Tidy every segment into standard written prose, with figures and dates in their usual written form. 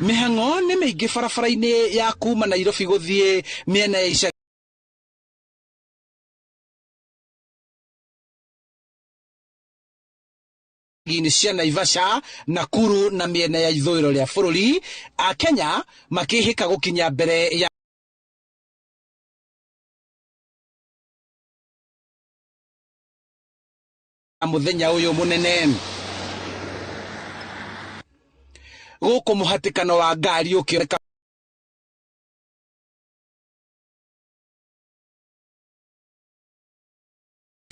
Mĩhang'o nĩ mĩingĩ barabara-inĩ ya kuma Nairobi gũthiĩ mĩena ya icagi cia Naivasha, Nakuru na mĩena ya ithũĩro rĩa bũrũri. Akenya makĩhĩka gũkinya mbere ya mũthenya ũyũ mũnene. Gũkũ mũhatĩkano wa ngari ũkĩreka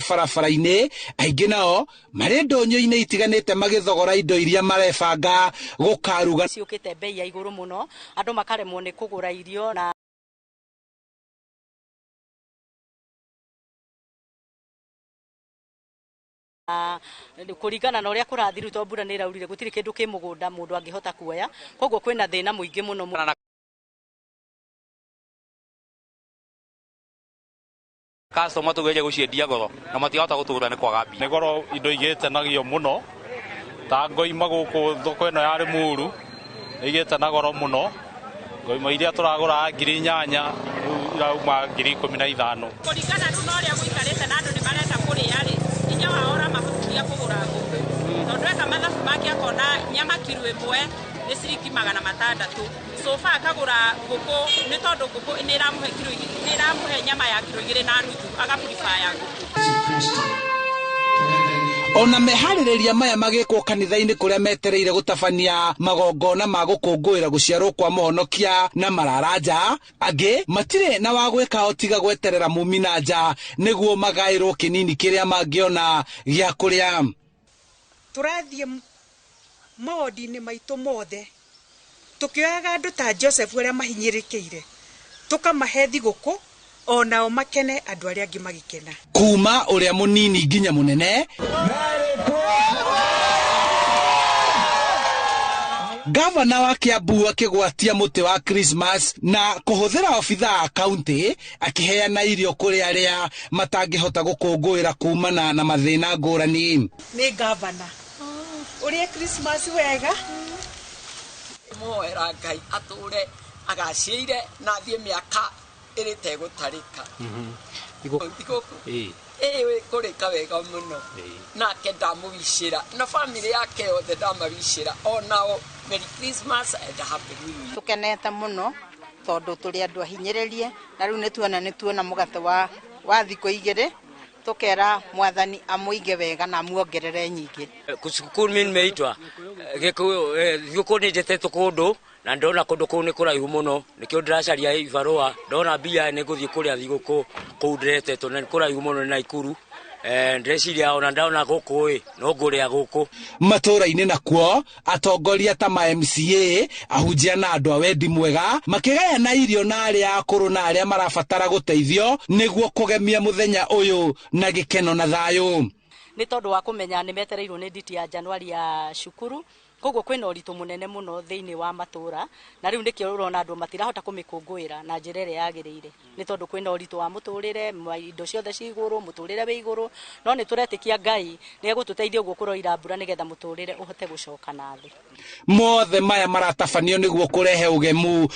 barabara-inĩ, aingĩ nao marĩ ndũnyũ-inĩ itiganĩte magĩthogora indo iria marebanga gũkaruga. Ciũkĩte bei ya igũrũ mũno, andũ makaremwo nĩ kũgũra irio na kũringana na ũrĩa kũrathiĩ to mbura nĩ ĩraurire, gũtirĩ kĩndũ kĩ mũgũnda mũndũ angĩhota kuoya, koguo kwĩna thĩna mũingĩ mũno. Customer tugeje guciendia goro na matihota gũtũgũra nĩ kwaga mbia. Nĩ goro indo igĩtenagio mũno, ta ngoima gũkũ thoko ĩno ya Limuru igĩte na goro mũno. Ngoima iria tũragũra 8,000 irauma 15,000. Kũringana na ũrĩa gũikarĩte na andũ nĩ marenda kũrĩa rĩ, inya wahora mahutia kũgũra ngũkũ. Tondũ eka mathabu make akona nyama kilo ĩmwe nĩ ciringi 600. Sofa akagũra ngũkũ nĩ tondũ ngũkũ nĩ ĩramũhe nyama ya kilo 2.5 agapurifaya ngũkũ. Ona meharĩrĩria maya magĩkwo kanitha-inĩ kũrĩa metereire gũtabania magongona ma gũkũngũĩra gũciarwo kwa Mũhonokia na Mararanja, angĩ matirĩ na wa gwĩka o tiga gweterera mumi na nja nĩguo magaĩrwo kĩnini kĩrĩa mangĩona gĩa kũrĩa. Tũrathiĩ maũndũ-inĩ maitũ mothe tukioyaga andũ ta Joseph ũrĩa mahinyĩrĩkĩire tukamahe thigũkũ onao makene andũ arĩa angĩ magĩkena. Kuma ũrĩa mũnini nginya mũnene, gavana wa Kiambu akĩgwatia mũtĩ wa Christmas na kũhũthĩra obitha a kaunti akĩheana irio kũrĩ arĩa matangĩhota gũkũngũĩra kumana na mathĩna ngũrani. Nĩ gavana ũrĩa Christmas wega moera Ngai atũre agacĩire na thiĩ mĩaka ĩrĩte gũtarĩka. Thigũkũ kũrĩka wega mũno, nake ndamũbicĩra na bamĩrĩ yake yothe ndamabicĩra, onao Merry Christmas and Happy New Year. Tũkenete mũno tondũ tũrĩ andũ ahinyĩrĩrie na rĩu nĩ tuona mũgate wa thikũ igĩrĩ, tukera Mwathani amũige wega na amuongerere nyingĩ. Kusukuru mimi nimeitwa thigũkũ nĩ njetetwo kũndũ na ndona kũndũ kũu nĩ kũraihu mũno, nĩkĩo ndĩracaria ibarũa, ndona mbia nĩ ngũthiĩ kũrĩa thigũkũ kũu ndĩretetwo na nĩ kũraihu mũno nĩ Naikuru. Ndĩreciria ona ndona gũkũ no ngũrĩa gũkũ. Matũra-inĩ nakuo atongoria ta ma MCA, ahunjia na andũ a wendi mwega makĩgayana irio na arĩa akũrũ na arĩa marabatara gũteithio nĩguo kũgemia mũthenya ũyũ na gĩkeno na thayũ. Nĩ tondũ wa kũmenya nĩ metereirwo nĩ nditi ya Januari ya cukuru, koguo kwĩna ũritũ mũnene mũno thĩinĩ wa matũra, na rĩu nĩkĩo ũrona andũ matirahota kũmĩkũngũĩra na njĩra ĩrĩa yagĩrĩire, nĩ tondũ kwĩna ũritũ wa mũtũrĩre, indo ciothe ci igũrũ, mũtũrĩre wĩ igũrũ, no nĩ tũretĩkia Ngai nĩ egũtũteithia ũguo kũroira mbura nĩgetha mũtũrĩre ũhote gũcoka na thĩ. Mothe maya maratabanio nĩguo kũrehe ũgemu